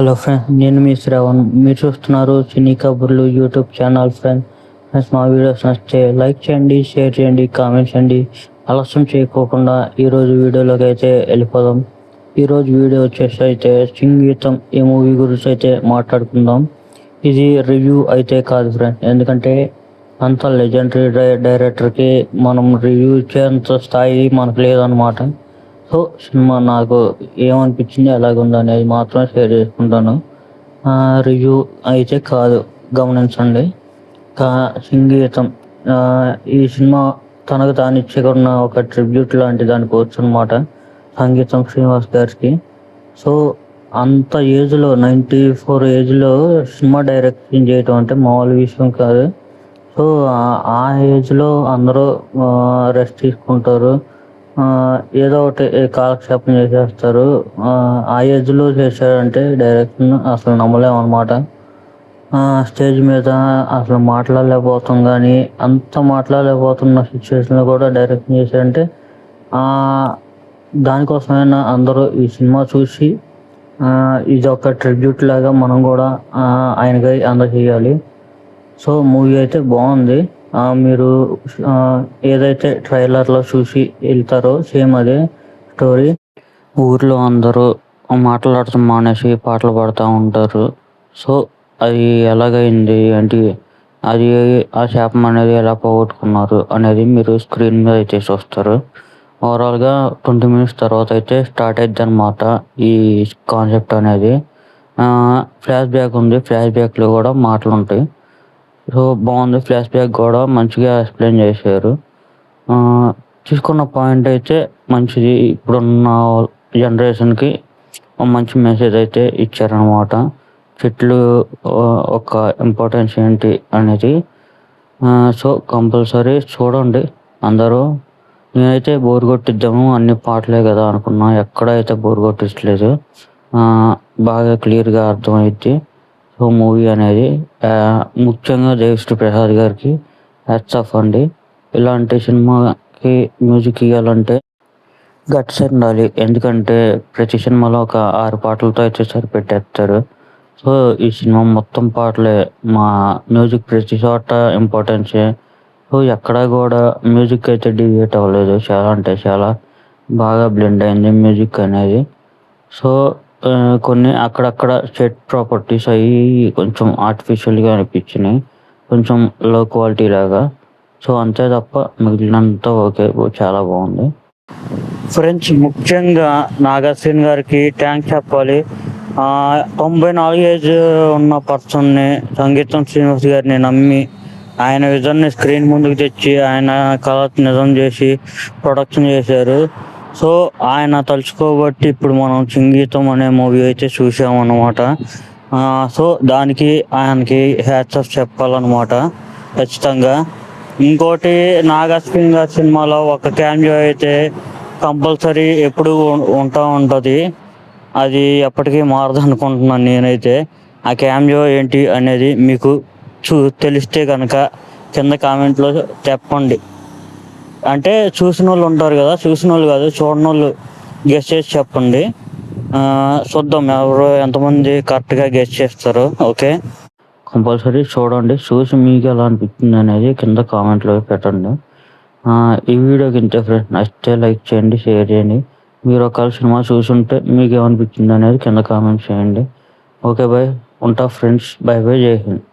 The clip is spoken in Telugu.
హలో ఫ్రెండ్స్, నేను మీ శ్రావణ్. మీరు చూస్తున్నారు సినీ కబుర్లు యూట్యూబ్ ఛానల్. ఫ్రెండ్స్ మా వీడియోస్ నచ్చితే లైక్ చేయండి, షేర్ చేయండి, కామెంట్ చేయండి. ఆలస్యం చేయకోకుండా ఈరోజు వీడియోలోకి అయితే వెళ్ళిపోదాం. ఈరోజు వీడియో వచ్చేసి అయితే సంగీతం ఈ మూవీ గురించి అయితే మాట్లాడుకుందాం. ఇది రివ్యూ అయితే కాదు ఫ్రెండ్స్, ఎందుకంటే అంత లెజెండరీ డైరెక్టర్కి మనం రివ్యూ ఇచ్చేంత స్థాయి మనకు లేదన్నమాట. సో సినిమా నాకు ఏమనిపించింది, ఎలాగుంది అనేది మాత్రం షేర్ చేసుకుంటాను. రివ్యూ అయితే కాదు, గమనించండి. సంగీతం ఈ సినిమా తనకు తానిచ్చుకున్న ఒక ట్రిబ్యూట్ లాంటిది అనుకోవచ్చు అనమాట, సంగీతం శ్రీనివాస్ గారికి. సో అంత ఏజ్లో 94 ఏజ్లో సినిమా డైరెక్షన్ చేయటం అంటే మామూలు విషయం కాదు. సో ఆ ఏజ్లో అందరూ రెస్ట్ తీసుకుంటారు, ఏదో ఒకటి కాలక్షేపం చేసేస్తారు. ఆ ఏజ్లో చేశారంటే డైరెక్షన్ అసలు నమ్మలేమన్నమాట. స్టేజ్ మీద అసలు మాట్లాడలేకపోతాం, కానీ అంత మాట్లాడలేకపోతున్న సిచ్యువేషన్లో కూడా డైరెక్షన్ చేశారంటే దానికోసమైనా అందరూ ఈ సినిమా చూసి ఇది ఒక ట్రిబ్యూట్ లాగా మనం కూడా ఆయనకి అందజేయాలి. సో మూవీ అయితే బాగుంది. మీరు ఏదైతే ట్రైలర్లో చూసి వెళ్తారో సేమ్ అదే స్టోరీ. ఊర్లో అందరూ మాట్లాడుతూ మానేసి పాటలు పాడుతూ ఉంటారు. సో అది ఎలాగైంది ఏంటి, అది ఆ శాపం అనేది ఎలా పోగొట్టుకున్నారు అనేది మీరు స్క్రీన్ మీద అయితే చూస్తారు. ఓవరాల్గా 20 minutes తర్వాత అయితే స్టార్ట్ అవుతుంది అన్నమాట ఈ కాన్సెప్ట్ అనేది. ఫ్లాష్ బ్యాక్ ఉంది, ఫ్లాష్ బ్యాక్లో కూడా మాటలు ఉంటాయి. సో బాగుంది, ఫ్లాష్ బ్యాక్ కూడా మంచిగా ఎక్స్ప్లెయిన్ చేశారు. తీసుకున్న పాయింట్ అయితే మంచిది, ఇప్పుడున్న జనరేషన్కి మంచి మెసేజ్ అయితే ఇచ్చారనమాట. చెట్లు ఒక ఇంపార్టెన్స్ ఏంటి అనేది. సో కంపల్సరీ చూడండి అందరూ. నేనైతే బోర్ కొట్టిద్దాము అన్ని పాటలే కదా అనుకున్నా, ఎక్కడైతే బోర్ కొట్టించలేదు, బాగా క్లియర్గా అర్థమైద్ది. సో మూవీ అనేది ముఖ్యంగా దేవిశ్రీ ప్రసాద్ గారికి హ్యాట్స్ ఆఫ్ అండి. ఇలాంటి సినిమాకి మ్యూజిక్ ఇవ్వాలంటే గట్స్ ఉండాలి, ఎందుకంటే ప్రతి సినిమాలో ఒక 6 పాటలతో అయితే సరిపెట్టేస్తారు. సో ఈ సినిమా మొత్తం పాటలే, మా మ్యూజిక్ ప్రతి చోట ఇంపార్టెన్సే. సో ఎక్కడ కూడా మ్యూజిక్ అయితే డివియేట్ అవ్వలేదు, చాలా అంటే చాలా బాగా బ్లెండ్ అయింది మ్యూజిక్ అనేది. సో కొన్ని అక్కడక్కడ సెట్ ప్రాపర్టీస్ అవి కొంచెం ఆర్టిఫిషియల్గా అనిపించినాయి, కొంచెం లో క్వాలిటీ లాగా. సో అంతే తప్ప మిగిలినంతా ఓకే, చాలా బాగుంది. ఫ్రెండ్స్ ముఖ్యంగా నాగార్జున గారికి థ్యాంక్స్ చెప్పాలి. 94 ఏజ్ ఉన్న పర్సన్ని, సంగీతం శ్రీనివాస్ గారిని నమ్మి ఆయన విజన్ని స్క్రీన్ ముందుకు తెచ్చి ఆయన కళ నిజం చేసి ప్రొడక్షన్ చేశారు. సో ఆయన తలుచుకోబట్టి ఇప్పుడు మనం సంగీతం అనే మూవీ అయితే చూసామన్నమాట. సో దానికి ఆయనకి హ్యాట్స్ ఆఫ్ చెప్పాలన్నమాట ఖచ్చితంగా. ఇంకోటి, నాగార్జున గారి సినిమాలో ఒక క్యామియో అయితే కంపల్సరీ ఎప్పుడు ఉంటా ఉంటుంది, అది ఎప్పటికీ మారదు అనుకుంటున్నాను నేనైతే. ఆ క్యామియో ఏంటి అనేది మీకు తెలిస్తే కనుక కింద కామెంట్లో చెప్పండి. అంటే చూసిన వాళ్ళు ఉంటారు కదా, చూసిన వాళ్ళు కాదు చూడని వాళ్ళు గెస్ చేసి చెప్పండి. చూద్దాం ఎవరు ఎంతమంది కరెక్ట్గా గెస్ చేస్తారు. ఓకే, కంపల్సరీ చూడండి, చూసి మీకు ఎలా అనిపించింది అనేది కింద కామెంట్లో పెట్టండి. ఈ వీడియోకి ఇంతే ఫ్రెండ్స్, నచ్చితే లైక్ చేయండి, షేర్ చేయండి. మీరు ఒకవేళ సినిమా చూసుంటే మీకు ఏమనిపించింది అనేది కింద కామెంట్ చేయండి. ఓకే బాయ్, ఉంటా ఫ్రెండ్స్, బై బై, జై హింద్.